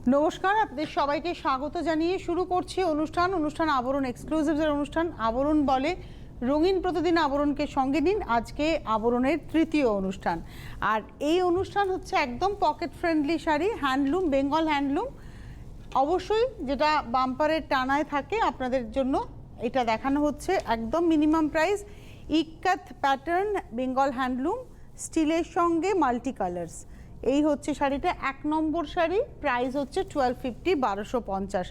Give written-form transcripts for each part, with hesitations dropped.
নমস্কার, আপনাদের সবাইকে স্বাগত জানিয়ে শুরু করছি অনুষ্ঠান আবরণ এক্সক্লুসিভসের অনুষ্ঠান আবরণ বলে রঙিন প্রতিদিন আবরণকে সঙ্গে নিন। আজকে আবরণের তৃতীয় অনুষ্ঠান, আর এই অনুষ্ঠান হচ্ছে একদম pocket friendly sari, handloom, Bengal handloom. অবশ্যই যেটা বাম্পারের টানায় থাকে আপনাদের জন্য এটা দেখানো হচ্ছে। একদম মিনিমাম প্রাইস, ইক্কাত প্যাটার্ন, বেঙ্গল হ্যান্ডলুম, স্টিলের সঙ্গে মাল্টি কালার্স। এই হচ্ছে শাড়িটা, 1 নম্বর শাড়ি, প্রাইস হচ্ছে 1250, 1250।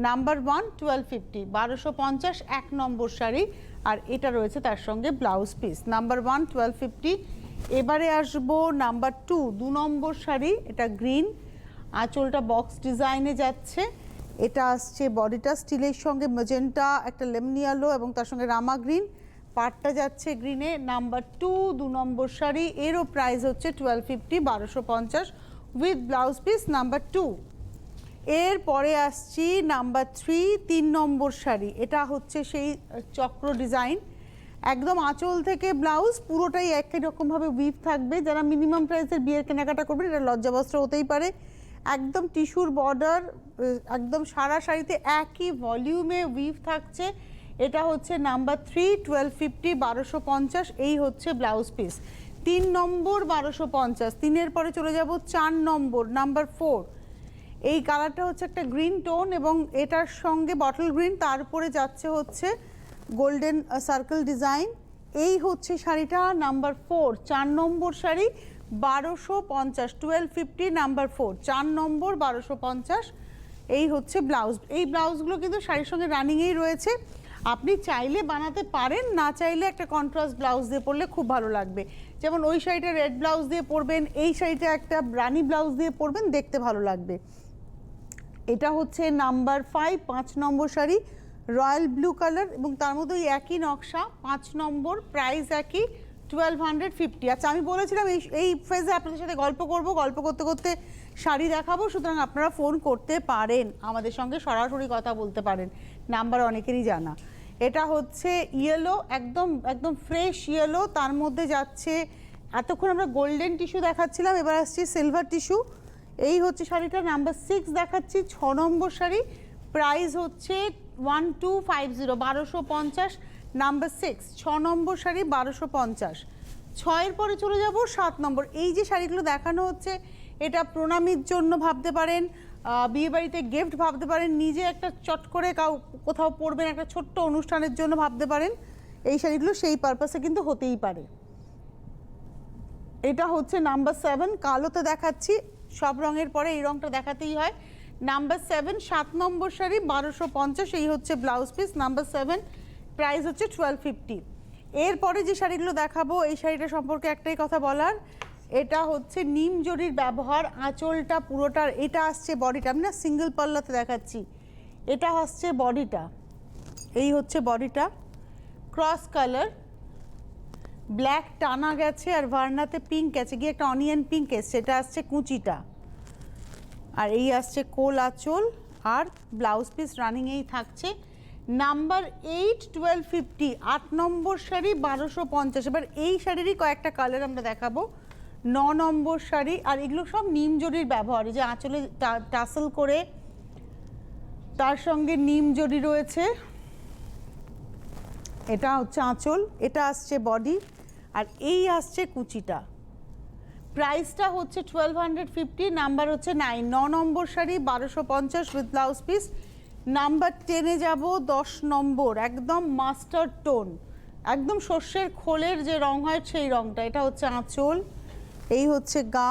নাম্বার 1 1250, 1250 1 নম্বর শাড়ি। আর এটা রয়েছে তার সঙ্গে ব্লাউজ পিস। নাম্বার 1 1250। এবারে আসবো নাম্বার 2, 2 নম্বর শাড়ি। এটা গ্রিন, আঁচলটা বক্স ডিজাইনে যাচ্ছে। এটা আসছে বডিটা স্টিলের সঙ্গে ম্যাজেন্টা, একটা লেমন ইয়েলো এবং তার সঙ্গে রামা গ্রিন, পাটটা যাচ্ছে গ্রিনে। নাম্বার 2, 2 নম্বর শাড়ি, এরও প্রাইস হচ্ছে 1250, 1250 উইথ ব্লাউজ পিস। নাম্বার 2। এর পরে আসছি নাম্বার 3, 3 নম্বর শাড়ি। এটা হচ্ছে সেই চক্র ডিজাইন, একদম আঁচল থেকে ব্লাউজ পুরোটাই একই রকমভাবে উইভ থাকবে। যারা মিনিমাম প্রাইসের বিয়ের কেনাকাটা করবেন, এটা লজ্জাবস্ত্র হতেই পারে। একদম টিস্যুর বর্ডার, একদম সারা শাড়িতে একই ভলিউমে উইভ থাকছে। এটা হচ্ছে নাম্বার 3, 1250, 1250। এই হচ্ছে ব্লাউজ পিস। 3 নম্বর 1250। 3-এর পরে চলে যাব 4 নম্বর, নাম্বার 4। এই কালারটা হচ্ছে একটা গ্রিন টোন এবং এটার সঙ্গে বটল গ্রিন, তার উপরে যাচ্ছে হচ্ছে গোল্ডেন সার্কেল ডিজাইন। এই হচ্ছে শাড়িটা, নাম্বার 4, 4 নম্বর শাড়ি, 1250, 1250, নাম্বার 4, 4 নম্বর, 1250। এই হচ্ছে ব্লাউজ। এই ব্লাউজগুলো কিন্তু শাড়ির সঙ্গে রানিংয়েই রয়েছে। আপনি চাইলে বানাতে পারেন, না চাইলে একটা কন্ট্রাস্ট ব্লাউজ দিয়ে পরলে খুব ভালো লাগবে। যেমন ওই শাড়িটা রেড ব্লাউজ দিয়ে পরবেন, এই শাড়িটা একটা রানি ব্লাউজ দিয়ে পরবেন, দেখতে ভালো লাগবে। এটা হচ্ছে নাম্বার 5, 5 নম্বর শাড়ি, রয়্যাল ব্লু কালার এবং তার মধ্যে ওই একই নকশা। 5 নম্বর, প্রাইস একই, 1250। আচ্ছা, আমি বলেছিলাম এই ফেজে আপনাদের সাথে গল্প করব, গল্প করতে করতে শাড়ি দেখাবো, সুতরাং আপনারা ফোন করতে পারেন, আমাদের সঙ্গে সরাসরি কথা বলতে পারেন, নাম্বার অনেকেরই জানা। এটা হচ্ছে ইয়েলো, একদম একদম ফ্রেশ ইয়েলো, তার মধ্যে যাচ্ছে, এতক্ষণ আমরা গোল্ডেন টিস্যু দেখাচ্ছিলাম, এবার আসছি সিলভার টিস্যু। এই হচ্ছে শাড়িটা, নাম্বার 6 দেখাচ্ছি, 6 নম্বর শাড়ি, প্রাইস হচ্ছে 1250, 1250, নাম্বার 6, 6 নম্বর শাড়ি, 1250। 6-এর পরে চলে যাব 7 নম্বর। এই যে শাড়িগুলো দেখানো হচ্ছে, এটা প্রণামীর জন্য ভাবতে পারেন, বিয়েবাড়িতে গিফট ভাবতে পারেন, নিজে একটা চট করে কোথাও পরবেন, একটা ছোট্ট অনুষ্ঠানের জন্য ভাবতে পারেন। এই শাড়িগুলো সেই পারপাসে কিন্তু হতেই পারে। এটা হচ্ছে নাম্বার 7, কালোতে দেখাচ্ছি, সব রঙের পরে এই রঙটা দেখাতেই হয়। নাম্বার 7, 7 নম্বর শাড়ি, 1250। এই হচ্ছে ব্লাউজ পিস। নাম্বার 7, প্রাইস হচ্ছে 1250। এরপরে যে শাড়িগুলো দেখাবো, এই শাড়িটা সম্পর্কে একটাই কথা বলার, এটা হচ্ছে নিম জরির ব্যবহার, আঁচলটা পুরোটার। এটা আসছে বডিটা, আমি না সিঙ্গেল পাল্লাতে দেখাচ্ছি, এটা আসছে বডিটা। এই হচ্ছে বডিটা, ক্রস কালার, ব্ল্যাক টানা গেছে আর ভার্নাতে পিঙ্ক গেছে, গিয়ে একটা অনিয়ন পিঙ্ক এসছে। এটা আসছে কুচিটা, আর এই আসছে কোল আঁচল, আর ব্লাউজ পিস রানিংয়েই থাকছে। নাম্বার 8, 1250, 8 নম্বর শাড়ি, 1250। এবার এই শাড়িরই কয়েকটা কালার আমরা দেখাবো। 9 নম্বর শাড়ি, আর এগুলো সব নিম জরির ব্যবহার, যে আঁচলে টাসেল করে তার সঙ্গে নিম জরি রয়েছে। এটা হচ্ছে আঁচল, এটা আসছে বডি, আর এই আসছে কুচিটা। প্রাইসটা হচ্ছে 1250, নাম্বার হচ্ছে 9, 9 নম্বর sari, 1250 with blouse piece. Number 10-এ যাব, 10 নম্বর, একদম মাস্টার্ড টোন, একদম সর্ষের খোলের যে রং হয় সেই রংটা। এটা হচ্ছে আঁচল, এই হচ্ছে গা,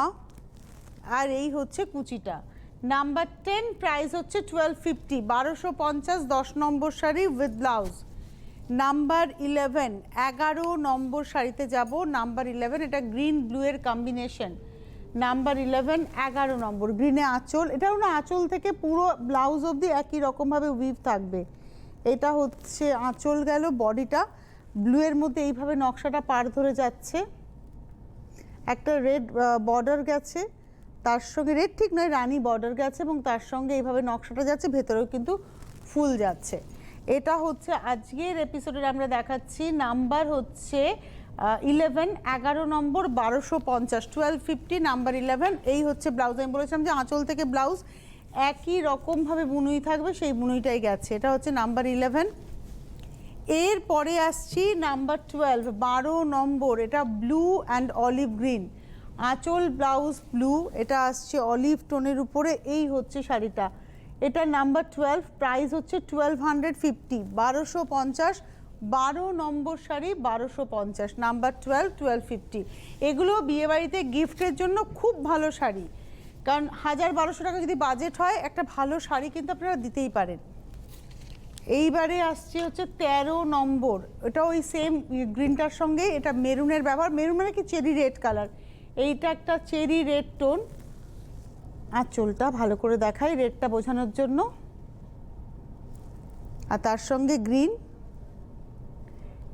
আর এই হচ্ছে কুচিটা। নাম্বার 10, প্রাইস হচ্ছে 1250, 1250, 10 নম্বর শাড়ি উইথ ব্লাউজ। নাম্বার 11, 11 নম্বর শাড়িতে যাব। নাম্বার 11, এটা গ্রিন ব্লু এর কম্বিনেশন। নাম্বার 11, 11 নম্বর, গ্রিনে আঁচল, এটাও না আঁচল থেকে পুরো ব্লাউজ অবধি একই রকমভাবে উইভ থাকবে। এটা হচ্ছে আঁচল গেল, বডিটা ব্লু এর মধ্যে এইভাবে নকশাটা পার ধরে যাচ্ছে, একটা রেড বর্ডার গেছে, তার সঙ্গে রেড ঠিক নয়, রানি বর্ডার গেছে এবং তার সঙ্গে এইভাবে নকশাটা যাচ্ছে, ভেতরেও কিন্তু ফুল যাচ্ছে। এটা হচ্ছে আজকের এপিসোডের আমরা দেখাচ্ছি নাম্বার হচ্ছে 11, 11 নম্বর, 1250, 1250, নাম্বার 11। এই হচ্ছে ব্লাউজ। আমি বলেছিলাম যে আঁচল থেকে ব্লাউজ একই রকমভাবে বুনুই থাকবে, সেই বুনুইটাই গেছে। এটা হচ্ছে নাম্বার 11। এর পরে আসছি নাম্বার 12, 12 নম্বর। এটা ব্লু অ্যান্ড অলিভ গ্রিন, আঁচল ব্লাউজ ব্লু, এটা আসছে অলিভ টোনের উপরে। এই হচ্ছে শাড়িটা, এটা নাম্বার 12, প্রাইস হচ্ছে 1250, 1250। 12 নম্বর শাড়ি 1250, নাম্বার 12, 1250। এগুলো বিয়েবাড়িতে গিফটের জন্য খুব ভালো শাড়ি, কারণ 1000-1200 টাকা যদি বাজেট হয় একটা ভালো শাড়ি কিন্তু আপনারা দিতেই পারেন। এইবারে আসছে হচ্ছে 13 নম্বর, এটা ওই সেম গ্রিনটার সঙ্গে এটা মেরুনের ব্যবহার, মেরুন মানে কি চেরি রেড কালার, এইটা একটা চেরি রেড টোন। আঁচলটা ভালো করে দেখাই রেডটা বোঝানোর জন্য, আর তার সঙ্গে গ্রিন,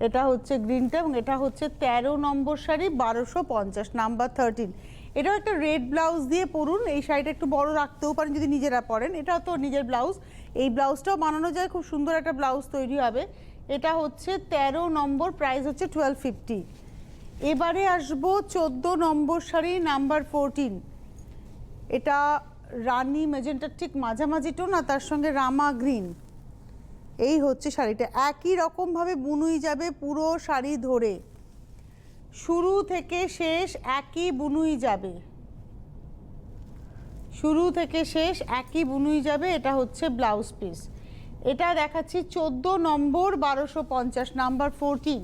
এটা হচ্ছে গ্রিনটা, এবং এটা হচ্ছে 13 নম্বর শাড়ি 1250, নাম্বার 13। এটাও একটা রেড ব্লাউজ দিয়ে পরুন, এই শাড়িটা একটু বড় রাখতেও পারেন যদি নিজেরা পরেন, এটাও তো নিজের ব্লাউজ, এই ব্লাউজটাও বানানো যায়, খুব সুন্দর একটা ব্লাউজ তৈরি হবে। এটা হচ্ছে 13 নম্বর, প্রাইস হচ্ছে 1250। এবারে আসবো 14 নম্বর শাড়ি নাম্বার 14। এটা রানী মেজেন্টার ঠিক মাঝামাঝি টোন, আর তার সঙ্গে রামা গ্রিন। এই হচ্ছে শাড়িটা, একই রকমভাবে বুনুই যাবে পুরো শাড়ি ধরে, শুরু থেকে শেষ একই বুনুই যাবে, শুরু থেকে শেষ একই বুনুই যাবে। এটা হচ্ছে ব্লাউজ পিস। এটা দেখাচ্ছি 14 নম্বর 1250, নাম্বার 14।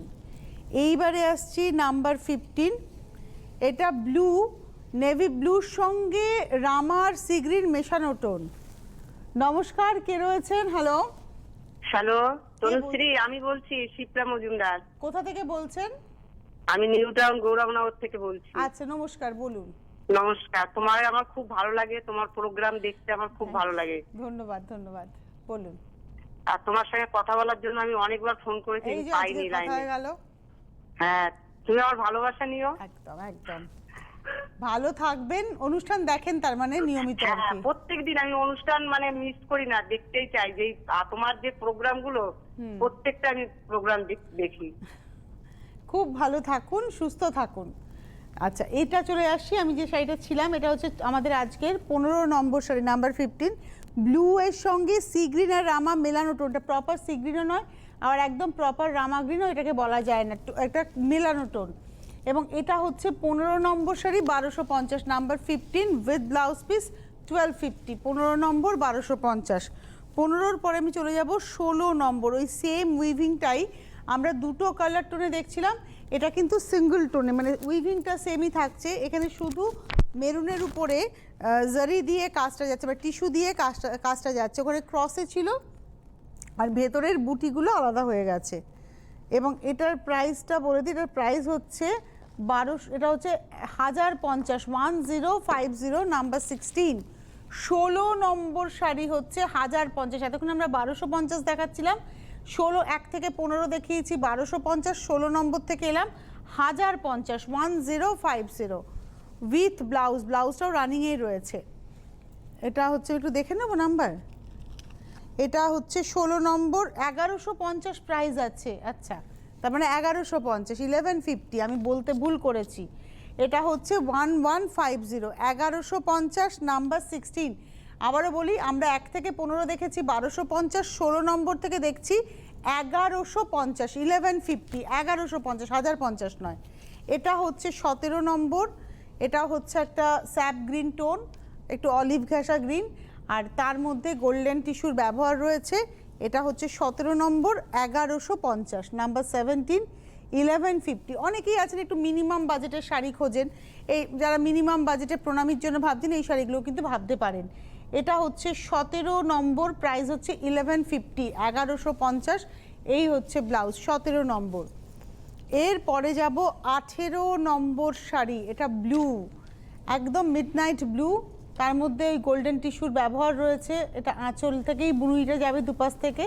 এইবারে আসছি নাম্বার 15। এটা ব্লু, নেভি ব্লুর সঙ্গে রামার সিগ্রিন মেশানো টোন। নমস্কার, কে রয়েছেন? হ্যালো হ্যালো, তনুশ্রী আমি বলছি, শিপ্রা মজুমদার। কোথা থেকে বলছেন? আমি নিউ টাউন গৌরবনগর থেকে বলছি। আচ্ছা, নমস্কার, বলুন। নমস্কার। তোমার আমার খুব ভালো লাগে, তোমার প্রোগ্রাম দেখতে আমার খুব ভালো লাগে। ধন্যবাদ ধন্যবাদ, বলুন। আর তোমার সঙ্গে কথা বলার জন্য আমি অনেকবার ফোন করেছি, এই যে পাইনি আজকে কথা লাইনে। হয়ে গেল। হ্যাঁ, তুমি আমার ভালোবাসা নিও। একদম একদম, ভালো থাকবেন। অনুষ্ঠান দেখেন তার মানে নিয়মিত আর হ্যাঁ, কি? প্রত্যেকদিন আমি অনুষ্ঠান মানে মিস করি না, দেখতেই চাই। যে তোমার যে প্রোগ্রাম গুলো প্রত্যেকটা আমি প্রোগ্রাম দেখি। খুব ভালো থাকুন, সুস্থ থাকুন। আচ্ছা, এটা চলে আসছি, আমি যে শাড়িটা ছিলাম এটা হচ্ছে আমাদের আজকের 15 নম্বর শাড়ি, নাম্বার 15। ব্লু এর সঙ্গে সি গ্রিন আর রামা মেলানো টোনটা, প্রপার সি গ্রিনও নয় আবার একদম প্রপার রামা গ্রিনও এটাকে বলা যায় না, একটা মেলানো টোন। এবং এটা হচ্ছে 15 নম্বর sari 1250, number 15, with blouse piece 1250। 15 নম্বর 1250। 15-র পরে আমি চলে যাব 16 নম্বর, ওই সেম উইভিংটাই আমরা দুটো কালার টোনে দেখছিলাম, এটা কিন্তু সিঙ্গেল টোনে, মানে উইভিংটা সেমই থাকছে, এখানে শুধু মেরুনের উপরে জারি দিয়ে কাজটা যাচ্ছে বা টিস্যু দিয়ে কাজটা যাচ্ছে, ওখানে ক্রসে ছিল আর ভেতরের বুটিগুলো আলাদা হয়ে গেছে। এবং এটার প্রাইসটা বলে দিই, এটার প্রাইস হচ্ছে 1200, এটা হচ্ছে 1050, 1050, নাম্বার 16। 16 নম্বর শাড়ি হচ্ছে 1050। এতক্ষণ আমরা 1250 দেখাচ্ছিলাম, 16 1 থেকে 15 দেখিয়েছি, 1250, 16 নম্বর থেকে এলাম 1050, 1050, উইথ ব্লাউজ। ব্লাউজটাও রানিংয়েই রয়েছে। এটা হচ্ছে, একটু দেখে নেবো নাম্বার, এটা হচ্ছে 16 নম্বর, 1150 প্রাইস আছে। আচ্ছা, তার মানে 1150, 1150, আমি বলতে ভুল করেছি। এটা হচ্ছে 1150, 1150, নাম্বার 16। আবারও বলি, আমরা 1 থেকে 15 দেখেছি 1250, 16 নম্বর থেকে দেখছি 1150, 1150, 1150, 1050 নয়। এটা হচ্ছে 17 নম্বর, এটা হচ্ছে একটা স্যাপ গ্রিন টোন, একটু অলিভ ঘেঁষা গ্রিন, আর তার মধ্যে গোল্ডেন টিস্যুর ব্যবহার রয়েছে। এটা হচ্ছে 17 নম্বর, 1150, নাম্বার 17, 1150। অনেকেই আছেন একটু মিনিমাম বাজেটের শাড়ি খোঁজেন, এই যারা মিনিমাম বাজেটে প্রণামীর জন্য ভাবছেন এই শাড়িগুলো কিন্তু ভাবতে পারেন। এটা হচ্ছে 17 নম্বর, প্রাইস হচ্ছে 1150, 1150। এই হচ্ছে ব্লাউজ, 17 নম্বর। এরপরে যাব 18 নম্বর শাড়ি, এটা ব্লু, একদম মিডনাইট ব্লু, তার মধ্যে ওই গোল্ডেন টিস্যুর ব্যবহার রয়েছে। এটা আঁচল থেকেই বুনুইটা যাবে, দুপাশ থেকে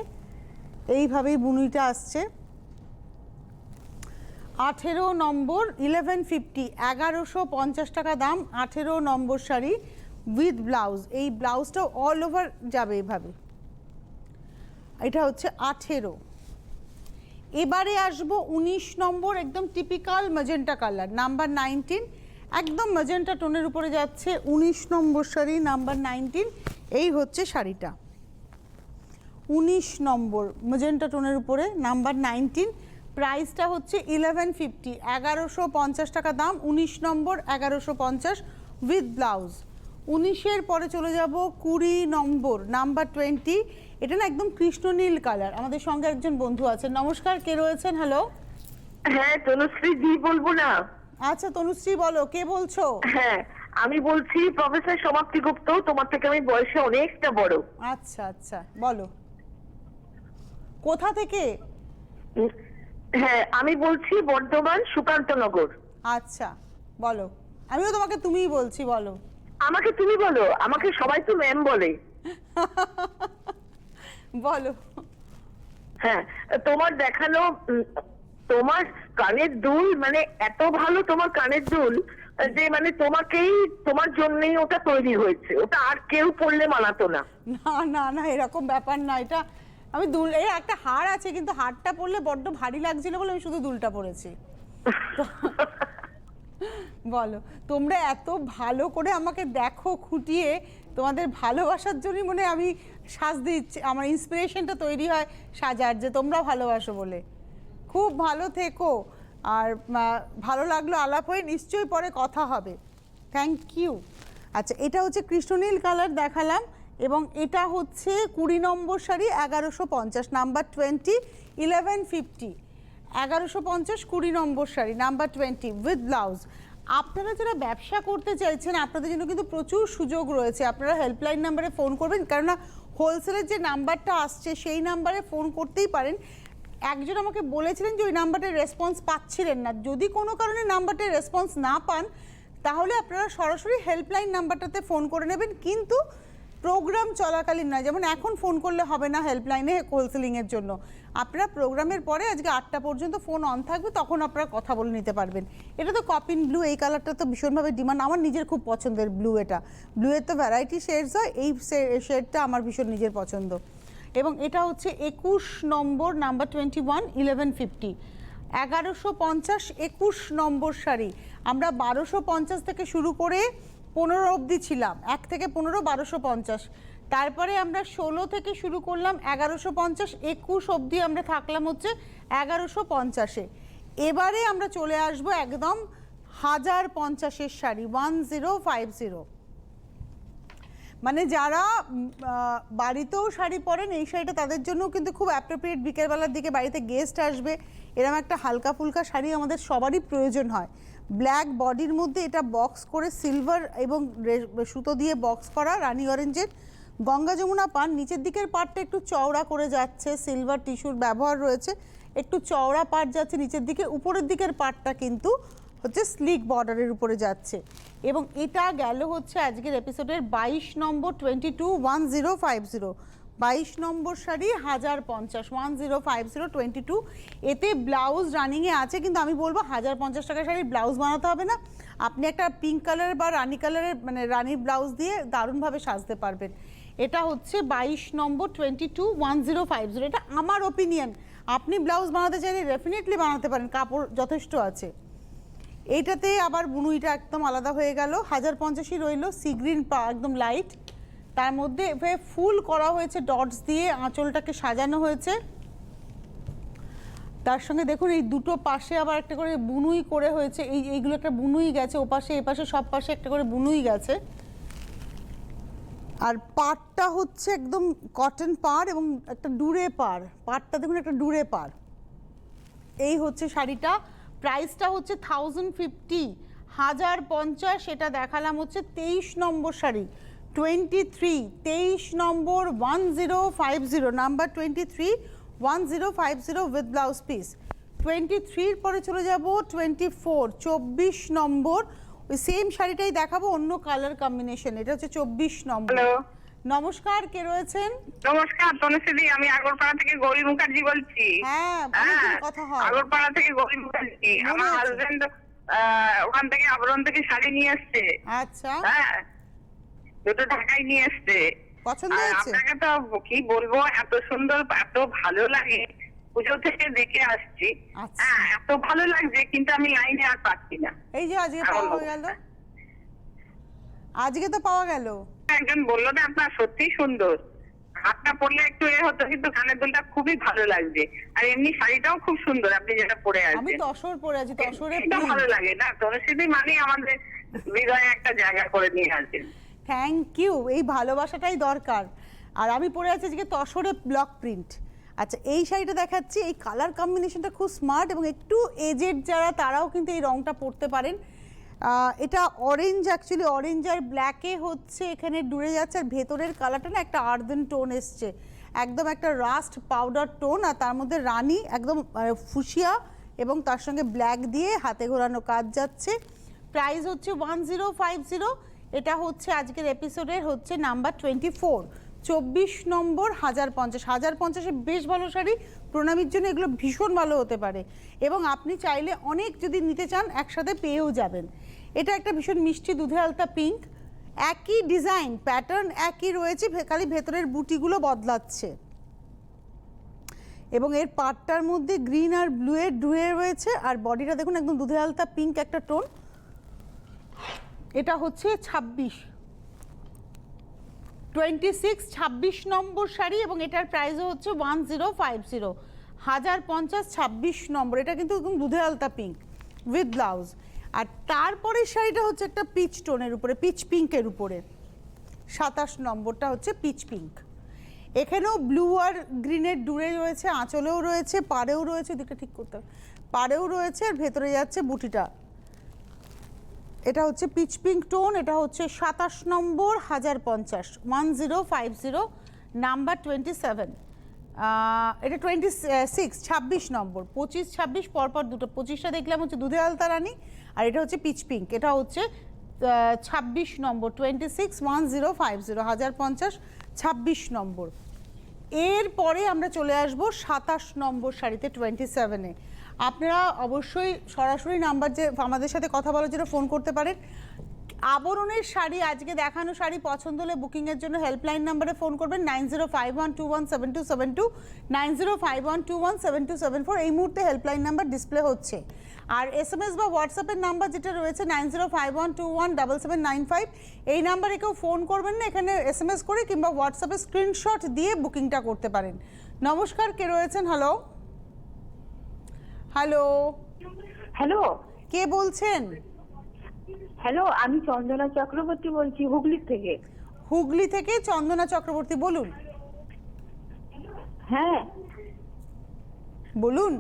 এইভাবেই বুনুইটা আসছে। 18 নম্বর, 1150, 1150 টাকা দাম। 18 নম্বর শাড়ি উইথ ব্লাউজ, এই ব্লাউজটাও অল ওভার যাবে এভাবে। এটা হচ্ছে 18। এবারে আসবো 19 নম্বর, একদম টিপিক্যাল ম্যাজেন্টা কালার, নাম্বার 19, একদম ম্যাজেন্টা টোনের উপরে যাচ্ছে 19 নম্বর শাড়ি, নাম্বার 19। এই হচ্ছে শাড়িটা 19 নম্বর ম্যাজেন্টা টোনের উপরে, নাম্বার 19, প্রাইসটা হচ্ছে 1150, 1150 টাকা দাম। 19 নম্বর 1150 উইথ ব্লাউজ। 19-এর পরে চলে যাব 20 নম্বর, নাম্বার 20। এটা না একদম কৃষ্ণনীল কালার। আমাদের সঙ্গে একজন বন্ধু আছেন। নমস্কার, কে রয়েছেন? হ্যালো। হ্যাঁ, তনুশ্রী জি বলবো না? আচ্ছা তনুশ্রী বলো, কে বলছো? হ্যাঁ, আমি বলছি প্রফেসর সমাপ্তি গুপ্ত। তোমার থেকে আমি বয়সে অনেকটা বড়। আচ্ছা আচ্ছা, বলো কোথা থেকে? হ্যাঁ, আমি বলছি বর্ধমান সুকান্তনগর। আচ্ছা বলো। আমিও তোমাকে তুমিই বলছি, বলো। আমাকে তুমি বলো? আমাকে সবাই তো ম্যাম বলে। বলো। হ্যাঁ, তোমার দেখানো তোমার কানের দুল মানে এত ভালো, তোমার কানের দুল যে মানে তোমাকেই, তোমার জন্যই ওটা তৈরি হয়েছে। ওটা আর কেউ পরলে মানাতো না। না না না, এরকম ব্যাপার না। এটা আমি দুল, এই একটা হার আছে, কিন্তু হারটা পরলে বড্ড ভারী লাগছিল বলে আমি শুধু দুলটা পরেছি। বলো, তোমরা এত ভালো করে আমাকে দেখো খুঁটিয়ে, তোমাদের ভালোবাসার জন্যই মনে হয় আমি সাজ দিচ্ছি, আমার ইন্সপিরেশনটা তৈরি হয় সাজার, যে তোমরা ভালোবাসো বলে। খুব ভালো থেকো। আর ভালো লাগলো আলাপ হয়ে, নিশ্চয়ই পরে কথা হবে। Thank you. আচ্ছা, এটা হচ্ছে কৃষ্ণনীল কালার দেখালাম, এবং এটা হচ্ছে 20 নম্বর শাড়ি 1150, নাম্বার 20, 1150, 1150, 20 নম্বর শাড়ি নাম্বার 20 উইথ ব্লাউজ। আপনারা যারা ব্যবসা করতে চাইছেন, আপনাদের জন্য কিন্তু প্রচুর সুযোগ রয়েছে। আপনারা হেল্পলাইন নাম্বারে ফোন করবেন, কেননা হোলসেলের যে নাম্বারটা আসছে সেই নাম্বারে ফোন করতেই পারেন। একজন আমাকে বলেছিলেন যে ওই নাম্বারটার রেসপন্স পাচ্ছিলেন না। যদি কোনো কারণে নাম্বারটার রেসপন্স না পান, তাহলে আপনারা সরাসরি হেল্পলাইন নাম্বারটাতে ফোন করে নেবেন, কিন্তু প্রোগ্রাম চলাকালীন নয়। যেমন এখন ফোন করলে হবে না হেল্পলাইনে হোলসেলিংয়ের জন্য, আপনারা প্রোগ্রামের পরে আজকে 8টা পর্যন্ত ফোন অন থাকবে, তখন আপনারা কথা বলে নিতে পারবেন। এটা তো কপিন ব্লু, এই কালারটা তো ভীষণভাবে ডিমান্ড, আমার নিজের খুব পছন্দের ব্লু। এটা ব্লুয়ের তো ভ্যারাইটি শেডস হয়, এই শেডটা আমার ভীষণ নিজের পছন্দ। এবং এটা হচ্ছে 21 নম্বর, নাম্বার 21, 1150, 1150, 21 নম্বর শাড়ি। আমরা 1250 থেকে শুরু করে 15 অবধি ছিলাম, 1 থেকে 15, 1250। তারপরে আমরা 16 থেকে শুরু করলাম 1150, 21 অবধি আমরা থাকলাম হচ্ছে 1150-এ। এবারে আমরা চলে আসব একদম 1050-এর শাড়ি, 1050। মানে যারা বাড়িতেও শাড়ি পরেন, এই শাড়িটা তাদের জন্য কিন্তু খুব অ্যাপ্রোপ্রিয়েট। বিকেলবেলার দিকে বাড়িতে গেস্ট আসবে, এরকম একটা হালকা ফুলকা শাড়ি আমাদের সবারই প্রয়োজন হয়। ব্ল্যাক বডির মধ্যে এটা বক্স করে সিলভার এবং সুতো দিয়ে বক্স করা, রানী অরেঞ্জের গঙ্গা যমুনা পান। নিচের দিকের পাটটা একটু চওড়া করে যাচ্ছে, সিলভার টিস্যুর ব্যবহার রয়েছে, একটু চওড়া পাট যাচ্ছে নিচের দিকে। উপরের দিকের পাটটা কিন্তু হচ্ছে স্লিক বর্ডারের উপরে যাচ্ছে। এবং এটা গেল হচ্ছে আজকের এপিসোডের 22 নম্বর, 22, 1050, 22 নম্বর শাড়ি 1050, 1050, 22। এতে ব্লাউজ রানিংয়ে আছে, কিন্তু আমি বলবো 1050 টাকা শাড়ির ব্লাউজ বানাতে হবে না। আপনি একটা পিঙ্ক কালার বা রানি কালারের, মানে রানির ব্লাউজ দিয়ে দারুণভাবে সাজতে পারবেন। এটা হচ্ছে 22 নম্বর, 22, 1050। এটা আমার ওপিনিয়ন। আপনি ব্লাউজ বানাতে চাইলে ডেফিনেটলি বানাতে পারেন, কাপড় যথেষ্ট আছে। এইটাতে আবার বুনুইটা একদম আলাদা হয়ে গেল, 1050ই রইল। সি গ্রিন একদম লাইট, তার মধ্যে ফুল করা হয়েছে ডটস দিয়ে, আঁচলটাকে সাজানো হয়েছে। তার সঙ্গে দেখুন এই দুটো পাশে আবার একটা করে বুনুই করে হয়েছে, এইগুলো একটা বুনুই গেছে, ওপাশে এপাশে সব পাশে একটা করে বুনুই গেছে। আর পাড়টা হচ্ছে একদম কটন পাড় এবং একটা ডুরে পাড়, পাড়টা দেখুন একটা ডুরে পাড়। এই হচ্ছে শাড়িটা, প্রাইসটা হচ্ছে 1050, 1050। এটা দেখালাম হচ্ছে 23 নম্বর শাড়ি, 23, 23 নম্বর, 1050, নাম্বার 23, 1050 উইথ ব্লাউজ পিস। 23-র পরে চলে যাব 24, 24 নম্বর। ওই সেম শাড়িটাই দেখাবো, অন্য কালার কম্বিনেশন। এটা হচ্ছে 24 নম্বর। হ্যালো, নমস্কার, কে রয়েছেন? নমস্কার তনুশ্রী, আমি আগরপাড়া থেকে গৌরী মুখার্জি বলছি। হ্যাঁ, অনেকদিন কথা হয়। আগরপাড়া থেকে গৌরী মুখার্জি। মনে আমার আছে। হাজবেন্ড ওখান থেকে আবরণ থেকে শাড়ি নিয়ে এসছে। আচ্ছা, হ্যাঁ, দুটো ঢাকায় নিয়ে এসছে। পছন্দ আর হয়েছে? আপনাকে তো কি বলবো, এত সুন্দর, এত ভালো লাগে। পুজো থেকে দেখে আসছি। আচ্ছা। হ্যাঁ, এত ভালো লাগছে, কিন্তু আমি আইনে আর পাচ্ছি না। এই যে আজকে পাওয়া হয়ে গেল। আজকে তো পাওয়া গেল। একজন বললো না আপনার সত্যিই সুন্দর, হাতটা পরলে একটু হতো, কিন্তু কানের দুলটা খুবই ভালো লাগছে। আর এমনি শাড়িটাও খুব সুন্দর আপনি যেটা পরে আমি আছেন। তসর পরে আছি, তসরে এটা ভালো লাগে না, তনুশ্রী মানে আমাদের হৃদয়ে একটা জায়গা করে নিয়ে আছেন। থ্যাংক ইউ, এই ভালোবাসাটাই দরকার। আর আমি পরে আছি আজকে তসরে ব্লক প্রিন্ট। আচ্ছা, এই শাড়িটা দেখাচ্ছি, এই কালার কম্বিনেশনটা খুব স্মার্ট এবং একটু এজেড যারা তারাও কিন্তু এই রংটা পরতে পারেন। এটা অরেঞ্জ, অ্যাকচুয়ালি অরেঞ্জ আর ব্ল্যাকে হচ্ছে এখানে ডুরে যাচ্ছে, আর ভেতরের কালারটা না একটা আর্দেন টোন এসছে, একদম একটা রাস্ট পাউডার টোন, আর তার মধ্যে রানী একদম ফুসিয়া এবং তার সঙ্গে ব্ল্যাক দিয়ে হাতে ঘোরানো কাজ যাচ্ছে। প্রাইস হচ্ছে 1050। এটা হচ্ছে আজকের এপিসোডের হচ্ছে নাম্বার 24, 24 নম্বর 1050। 1050-এ বেশ ভালো শাড়ি, প্রণামীর জন্য এগুলো ভীষণ ভালো হতে পারে, এবং আপনি চাইলে অনেক যদি নিতে চান একসাথে পেয়েও যাবেন। এটা একটা ভীষণ মিষ্টি দুধে আলতা পিঙ্ক, একই ডিজাইন প্যাটার্ন একই রয়েছে, খালি ভেতরের বুটিগুলো বদলাচ্ছে, এবং এর পাটটার মধ্যে গ্রিন আর ব্লু এর ডুয়ে রয়েছে, আর বডিটা দেখুন একদম দুধে আলতা পিঙ্ক একটা টোন। এটা হচ্ছে 26 নম্বর শাড়ি, এবং এটার প্রাইসও হচ্ছে 1050, 1050, 26 নম্বর। এটা কিন্তু একদম দুধে আলতা পিঙ্ক উইথ ব্লাউজ। আর তারপরে শাড়িটা হচ্ছে একটা পিচ টোনের উপরে, পিচ পিঙ্কের উপরে, 27 নম্বরটা হচ্ছে পিচ পিঙ্ক। এখানেও ব্লু আর গ্রিনের ডুরে রয়েছে, আঁচলেও রয়েছে, পাড়েও রয়েছে, দিকটা ঠিক করতে হবে, পাড়েও রয়েছে, আর ভেতরে যাচ্ছে বুটিটা। এটা হচ্ছে পিচ পিঙ্ক টোন, এটা হচ্ছে 27 নম্বর 1050, 1050, নাম্বার 27। এটা 26 নম্বর, 25-26 পরপর দুটো, 25টা দেখলাম হচ্ছে দুধে আলতা রানী, আর এটা হচ্ছে পিচ পিঙ্ক, এটা হচ্ছে 26 নম্বর, 26, 1050, 1050, 26 নম্বর। এরপরে আমরা চলে আসবো 27 নম্বর শাড়িতে, 27-এ। আপনারা অবশ্যই সরাসরি নাম্বার যে আমাদের সাথে কথা বলার জন্য ফোন করতে পারেন। আবরণের শাড়ি, আজকে দেখানো শাড়ি পছন্দ হলে বুকিংয়ের জন্য হেল্পলাইন নাম্বারে ফোন করবেন 9051217272, 9051217274। এই মুহূর্তে হেল্পলাইন নাম্বার ডিসপ্লে হচ্ছে। আর SMS বা হোয়াটসঅ্যাপের নাম্বার যেটা রয়েছে 9051217795, এই নাম্বারে কেউ ফোন করবেন না, এখানে SMS করে কিংবা হোয়াটসঅ্যাপে স্ক্রিনশট দিয়ে বুকিংটা করতে পারেন। নমস্কার, কে রয়েছেন? হ্যালো হ্যালো, হ্যালো, কে বলছেন? হ্যালো, আমি চন্দনা চক্রবর্তী বলছি হুগলি থেকে। হুগলি থেকে চন্দনা চক্রবর্তী, বলুন হ্যাঁ বলুন।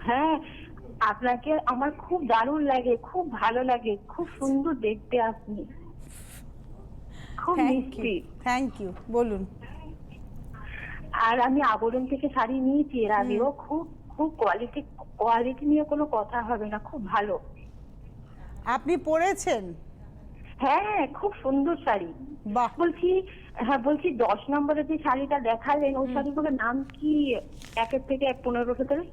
হ্যাঁ, আপনাকে আমার খুব দারুণ লাগে, খুব ভালো লাগে, খুব সুন্দর দেখতে আপনি, খুব মিষ্টি। থ্যাংক ইউ, বলুন। আর আমি আবরণ থেকে শাড়ি নিয়েছি এর আগেও, খুব খুব কোয়ালিটি নিয়ে কোনো কথা হবে না, খুব ভালো। আপনি পরেছেন? হ্যাঁ, খুব সুন্দর শাড়ি। বাহ। বলছি 10 নম্বরের যে শাড়িটা দেখালেন, ওই শাড়িগুলোর নাম কি? 1 থেকে 15 ভেতরে?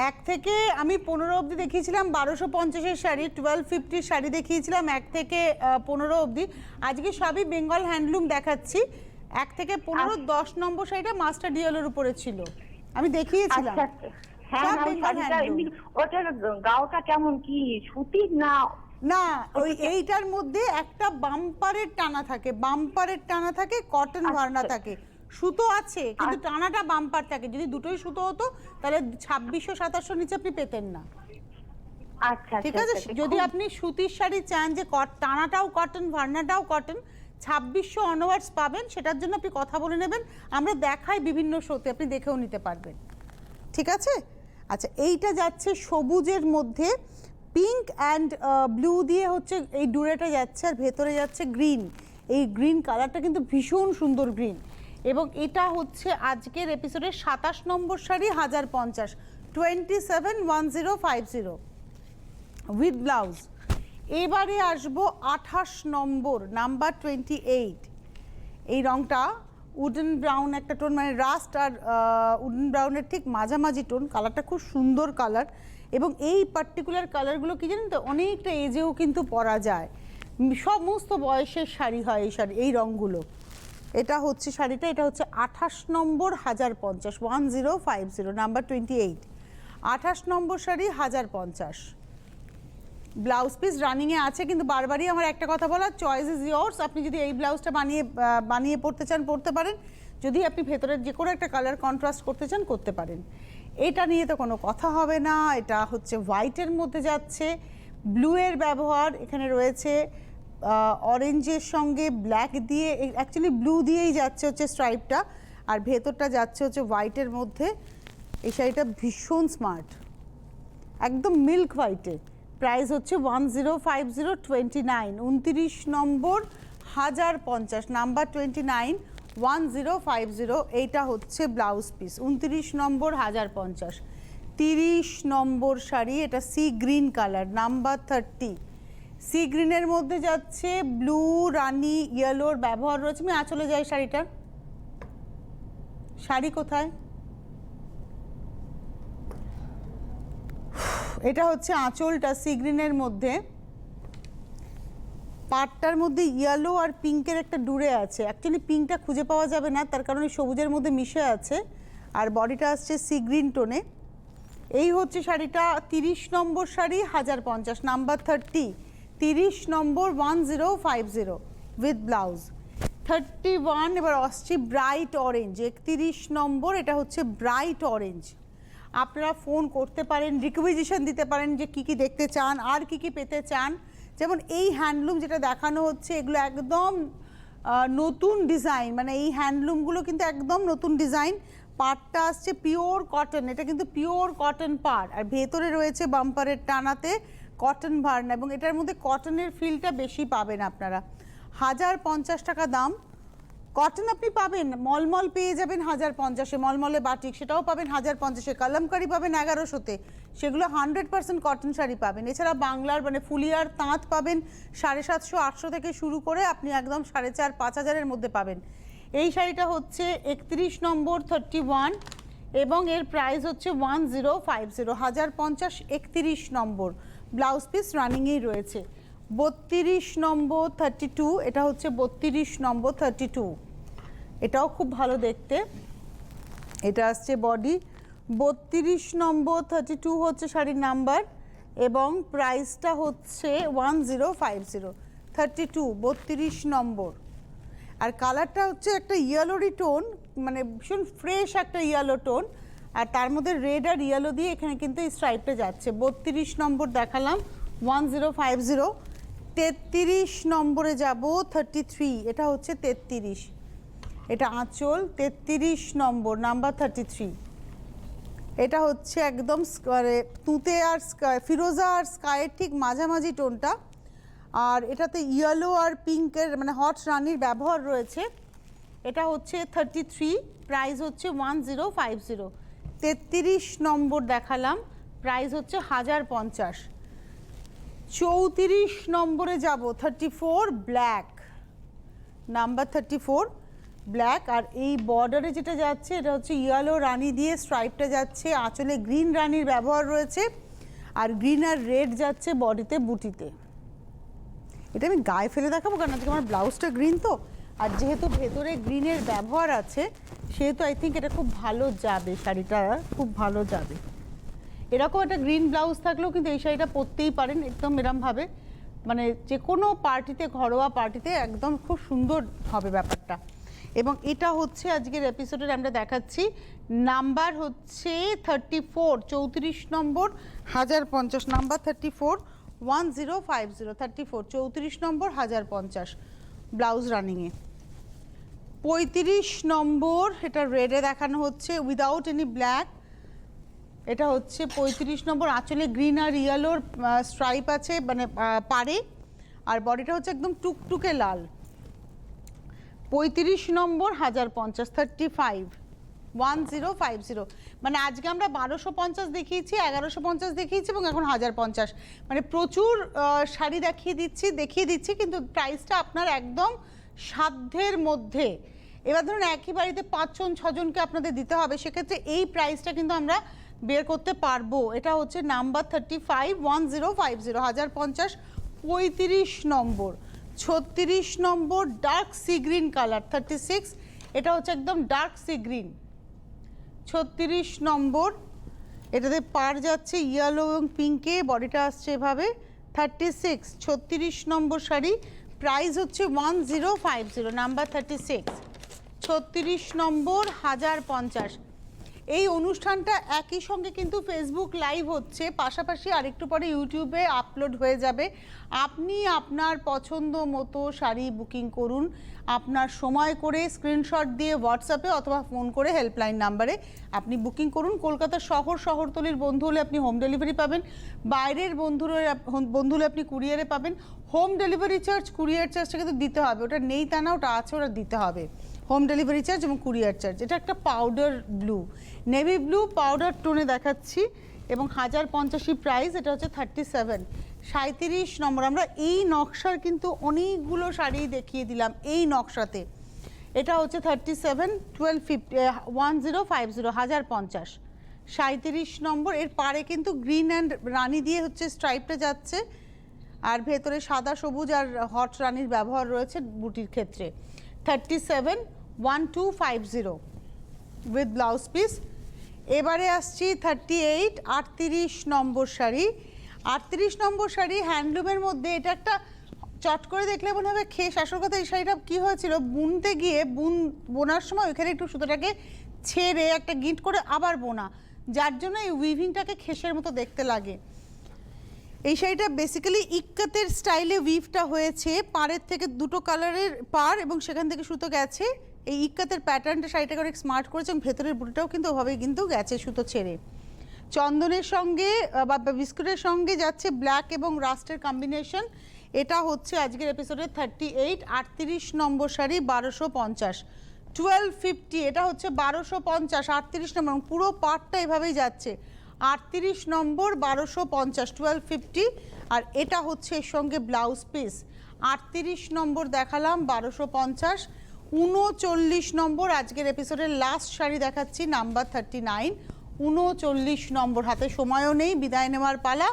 1 থেকে আমি 15 অবধি দেখিয়েছিলাম 1250-এর শাড়ি, 1250 শাড়ি দেখিয়েছিলাম 1 থেকে 15 অবধি। আজকে সবই বেঙ্গল হ্যান্ডলুম দেখাচ্ছি। 1 থেকে 15, 10 নম্বর শাড়িটা মাস্টার ডিএলের উপরে ছিল, আমি দেখিয়েছিলাম। আচ্ছা, হ্যাঁ, ওই শাড়িটা এমনি, ওটার গাওটা কেমন, কি সুতির না? না, ওই এইটার মধ্যে একটা বাম্পারের টানা থাকে, বাম্পারের টানা থাকে, কটন ভার্না থাকে, সুতো আছে কিন্তু টানাটা বাম্পার থাকে। যদি দুটোই সুতো হতো তাহলে 2600-2700 নিচে আপনি পেতেন না। আচ্ছা, ঠিক আছে, যদি আপনি সুতির শাড়ি চান যে টানাটাও কটন ভার্নাটাও কটন, 2600 অনওয়ার্ডস পাবেন, সেটার জন্য আপনি কথা বলে নেবেন, আমরা দেখাই বিভিন্ন শোতে, আপনি দেখেও নিতে পারবেন। ঠিক আছে। আচ্ছা, এইটা যাচ্ছে সবুজের মধ্যে, পিঙ্ক অ্যান্ড ব্লু দিয়ে হচ্ছে এই ডুরেটা যাচ্ছে, আর ভেতরে যাচ্ছে গ্রিন। এই গ্রিন কালারটা কিন্তু ভীষণ সুন্দর গ্রিন, এবং এটা হচ্ছে আজকের এপিসোডের 27 নম্বর শাড়ি, 1050, 271050 উইথ ব্লাউজ। এবারে আসবো 28 নম্বর, নাম্বার 28। এই রংটা উডেন ব্রাউন একটা টোন, মানে রাস্ট আর উডেন ব্রাউনের ঠিক মাঝামাঝি টোন, কালারটা খুব সুন্দর কালার। এবং এই পার্টিকুলার কালারগুলো কি জানেন তো, অনেকটা এজেও কিন্তু পরা যায়, সমস্ত বয়সের শাড়ি হয় এই শাড়ি, এই রঙগুলো। এটা হচ্ছে শাড়িটা, এটা হচ্ছে 28 নম্বর 1050, 1050, নাম্বার 28, 28 নম্বর শাড়ি 1050। ব্লাউজ পিস রানিংয়ে আছে, কিন্তু বারবারই আমার একটা কথা বলা, চয়েস ইজ ইয়ার্স। আপনি যদি এই ব্লাউজটা বানিয়ে পড়তে চান পড়তে পারেন, যদি আপনি ভেতরের যে কোনো একটা কালার কন্ট্রাস্ট করতে চান করতে পারেন। এটা নিয়ে তো কোনো কথা হবে না। এটা হচ্ছে হোয়াইটের মধ্যে যাচ্ছে, ব্লু এর ব্যবহার এখানে রয়েছে, অরেঞ্জের সঙ্গে ব্ল্যাক দিয়ে, অ্যাকচুয়ালি ব্লু দিয়েই যাচ্ছে হচ্ছে স্ট্রাইপটা, আর ভেতরটা যাচ্ছে হচ্ছে হোয়াইটের মধ্যে। এই শাড়িটা ভীষণ স্মার্ট, একদম মিল্ক হোয়াইটে। প্রাইস হচ্ছে 105029, 29 নম্বর 1050, নাম্বার 29 1050। এইটা হচ্ছে ব্লাউজ পিস, 29 নম্বর 1050। 30 নম্বর শাড়ি, এটা sea green colour, number 30। Sea গ্রিনের মধ্যে যাচ্ছে ব্লু, রানি, ইয়েলোর ব্যবহার রয়েছে। আমি আঁচলে যাই শাড়িটার, শাড়ি কোথায়? এটা হচ্ছে আঁচলটা সি গ্রিনের মধ্যে, পাটটার মধ্যে ইয়েলো আর পিঙ্কের একটা ডুরে আছে। অ্যাকচুয়ালি পিঙ্কটা খুঁজে পাওয়া যাবে না, তার কারণে সবুজের মধ্যে মিশে আছে, আর বডিটা আসছে সি গ্রিন টোনে। এই হচ্ছে শাড়িটা, 30 নম্বর শাড়ি 1050, নাম্বার 30। 30 নম্বর 1050 উইথ ব্লাউজ। 31 এবার আসছে ব্রাইট অরেঞ্জ, 31 নম্বর, এটা হচ্ছে ব্রাইট অরেঞ্জ। আপনারা ফোন করতে পারেন, রিকুইজিশন দিতে পারেন যে কি কি দেখতে চান আর কি কি পেতে চান। যেমন এই হ্যান্ডলুম যেটা দেখানো হচ্ছে, এগুলো একদম নতুন ডিজাইন, মানে এই হ্যান্ডলুমগুলো কিন্তু একদম নতুন ডিজাইন। পাড়টা আসছে পিওর কটন, এটা কিন্তু পিওর কটন পাড়, আর ভেতরে রয়েছে বাম্পারের টানাতে কটন ভার্না, এবং এটার মধ্যে কটনের ফিলটা বেশি পাবেন আপনারা। 1050 টাকা দাম। কটন আপনি পাবেন, মলমল পেয়ে যাবেন 1050-এ, মলমলে বাটিক সেটাও পাবেন 1050-এ, কলমকারি পাবেন 1100-তে, সেগুলো 100% কটন শাড়ি পাবেন। এছাড়া বাংলার মানে ফুলিয়ার তাঁত পাবেন 750-800 থেকে শুরু করে আপনি একদম 4500-5000-এর মধ্যে পাবেন। এই শাড়িটা হচ্ছে 31 নম্বর 31, এবং এর প্রাইস হচ্ছে 1050, 1050, 31 নম্বর। ব্লাউজ পিস রানিংয়েই রয়েছে। 32 নম্বর 32, এটা হচ্ছে 32 নম্বর 32, এটাও খুব ভালো দেখতে। এটা আসছে বডি। 32 নম্বর 32 হচ্ছে শাড়ির নাম্বার, এবং প্রাইসটা হচ্ছে 1050, 32, 32 নম্বর। আর কালারটা হচ্ছে একটা ইয়েলোরি টোন, মানে ভীষণ ফ্রেশ একটা ইয়েলো টোন, আর তার মধ্যে রেড আর ইয়েলো দিয়ে এখানে কিন্তু এই স্ট্রাইপটা যাচ্ছে। 32 নম্বর দেখালাম, 1050। 33 নম্বরে যাব, 33, এটা হচ্ছে 33, এটা আঁচল। 33 নম্বর, নাম্বার 33। এটা হচ্ছে একদম তুঁতে আর ফিরোজা আর স্কাইয়ের ঠিক মাঝামাঝি টোনটা, আর এটাতে ইয়েলো আর পিঙ্কের মানে হট রানির ব্যবহার রয়েছে। এটা হচ্ছে 33, প্রাইস হচ্ছে 1050। 33 নম্বর দেখালাম, প্রাইস হচ্ছে 1050। 34 নম্বরে যাব, 34, ব্ল্যাক, নাম্বার 34, ব্ল্যাক। আর এই বর্ডারে যেটা যাচ্ছে এটা হচ্ছে ইয়েলো রানি দিয়ে স্ট্রাইপটা যাচ্ছে, আঁচলে গ্রিন রানির ব্যবহার রয়েছে, আর গ্রিন আর রেড যাচ্ছে বডিতে বুটিতে। এটা আমি গায়ে ফেলে দেখাবো কারণ আজকে আমার ব্লাউজটা গ্রিন তো, আর যেহেতু ভেতরে গ্রিনের ব্যবহার আছে সেহেতু আই থিঙ্ক এটা খুব ভালো যাবে, শাড়িটা খুব ভালো যাবে। এরকম একটা গ্রিন ব্লাউজ থাকলেও কিন্তু এই শাড়িটা পরতেই পারেন একদম এরমভাবে, মানে যে কোনো পার্টিতে, ঘরোয়া পার্টিতে একদম খুব সুন্দর হবে ব্যাপারটা। এবং এটা হচ্ছে আজকের এপিসোডের আমরা দেখাচ্ছি, নাম্বার হচ্ছে 34, 34 নম্বর 1050, নাম্বার 34, 1050, 34, 34 নম্বর 1050, ব্লাউজ রানিংয়ে। 35 নম্বর, এটা রেডে দেখানো হচ্ছে উইদাউট এনি ব্ল্যাক, এটা হচ্ছে 35 নম্বর, আঁচলে গ্রিন আর ইয়েলোর স্ট্রাইপ আছে মানে পাড়ে, আর বডিটা হচ্ছে একদম টুকটুকে লাল। 35 নম্বর 1050, 35, 1050, মানে আজকে আমরা 1250 দেখিয়েছি, 1150 দেখিয়েছি, এবং এখন 1050, মানে প্রচুর শাড়ি দেখিয়ে দিচ্ছি, কিন্তু প্রাইসটা আপনার একদম সাধ্যের মধ্যে। এবার ধরুন একই বাড়িতে 5 জন 6 জনকে আপনাদের দিতে হবে, সেক্ষেত্রে এই প্রাইসটা কিন্তু আমরা বের করতে পারবো। এটা হচ্ছে নাম্বার 35, 1050, 1050। 35 নম্বর, 36 নম্বর ডার্ক সি গ্রিন কালার, 36, এটা হচ্ছে একদম ডার্ক সি গ্রিন। 36 নম্বর, এটাতে পার যাচ্ছে ইয়েলো এবং পিঙ্কে, বডিটা আসছে এভাবে, 36 36 নম্বর শাড়ি, প্রাইস হচ্ছে 1050, নাম্বার 36, 36 নম্বর 1050। এই অনুষ্ঠানটা একই সঙ্গে কিন্তু ফেসবুক লাইভ হচ্ছে, পাশাপাশি আরেকটু পরে ইউটিউবে আপলোড হয়ে যাবে। আপনি আপনার পছন্দ মতো শাড়ি বুকিং করুন, আপনার সময় করে স্ক্রিনশট দিয়ে হোয়াটসঅ্যাপে অথবা ফোন করে হেল্পলাইন নাম্বারে আপনি বুকিং করুন। কলকাতা শহরতলির বন্ধু হলে আপনি হোম ডেলিভারি পাবেন, বাইরের বন্ধু হলে আপনি কুরিয়ারে পাবেন। হোম ডেলিভারি চার্জ, কুরিয়ার চার্জটা কিন্তু দিতে হবে, ওটা নেই তা না, ওটা আছে, ওটা দিতে হবে। হোম ডেলিভারি চার্জ এবং কুরিয়ার চার্জ। এটা একটা powder blue, navy blue powder টোনে দেখাচ্ছি এবং 1050 প্রাইস। এটা হচ্ছে 37, 37 নম্বর। আমরা এই নকশার কিন্তু অনেকগুলো শাড়ি দেখিয়ে দিলাম এই নকশাতে। এটা হচ্ছে 37, 1050, 1050, 37 নম্বর। এর পারে কিন্তু গ্রিন অ্যান্ড রানি দিয়ে হচ্ছে স্ট্রাইপটা যাচ্ছে, আর ভেতরে সাদা সবুজ আর হট রানির ব্যবহার রয়েছে বুটির ক্ষেত্রে। 37, 1250 উইথ ব্লাউজ পিস। এবারে আসছি 38, 38 নম্বর শাড়ি। 38 নম্বর শাড়ি হ্যান্ডলুমের মধ্যে, এটা একটা চট করে দেখলে মনে হবে খেস। আসল কথা এই শাড়িটা কী হয়েছিল, বুনতে গিয়ে বোনার সময় ওইখানে একটু সুতোটাকে ছেড়ে একটা গিঁট করে আবার বোনা, যার জন্য এই উইভিংটাকে খেসের মতো দেখতে লাগে। এই শাড়িটা বেসিক্যালি ইক্কাতের স্টাইলে উইভটা হয়েছে, পাড়ের থেকে দুটো কালারের পাড় এবং সেখান থেকে সুতো গেছে। এই ইক্কাতের প্যাটার্নটা শাড়িটাকে অনেক স্মার্ট করেছে এবং ভেতরের বুটিটাও কিন্তু ওভাবেই কিন্তু গেছে সুতো ছেড়ে। চন্দনের সঙ্গে বা বিস্কুটের সঙ্গে যাচ্ছে ব্ল্যাক এবং রাস্টের কম্বিনেশন। এটা হচ্ছে আজকের এপিসোডের 38, 38 নম্বর শাড়ি, 1250, 1250। এটা হচ্ছে 1250, 38 নম্বর, পুরো পাটটা এভাবেই যাচ্ছে। 38 নম্বর, 1250, 1250। আর এটা হচ্ছে এর সঙ্গে ব্লাউজ পিস। 38 নম্বর দেখালাম, 1250, 39 নম্বর আজকের এপিসোডের লাস্ট শাড়ি দেখাচ্ছি, নাম্বার 39, 39 নম্বর। হাতে সময়ও নেই, বিদায় নেওয়ার পালা।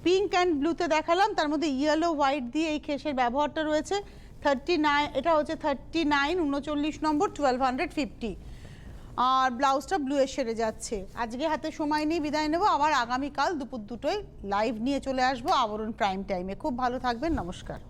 পিঙ্ক অ্যান্ড ব্লুতে দেখালাম, তার মধ্যে ইয়েলো হোয়াইট দিয়ে এই খেসের ব্যবহারটা রয়েছে। 39, এটা হচ্ছে 39, 39 নম্বর, 1250। আর ব্লাউজটা ব্লু এর শেডে যাচ্ছে। আজকে হাতে সময় নেই, বিদায় নেব। আবার আগামীকাল দুপুর 2টোয় লাইভ নিয়ে চলে আসবো আবরণ প্রাইম টাইমে। খুব ভালো থাকবেন, নমস্কার।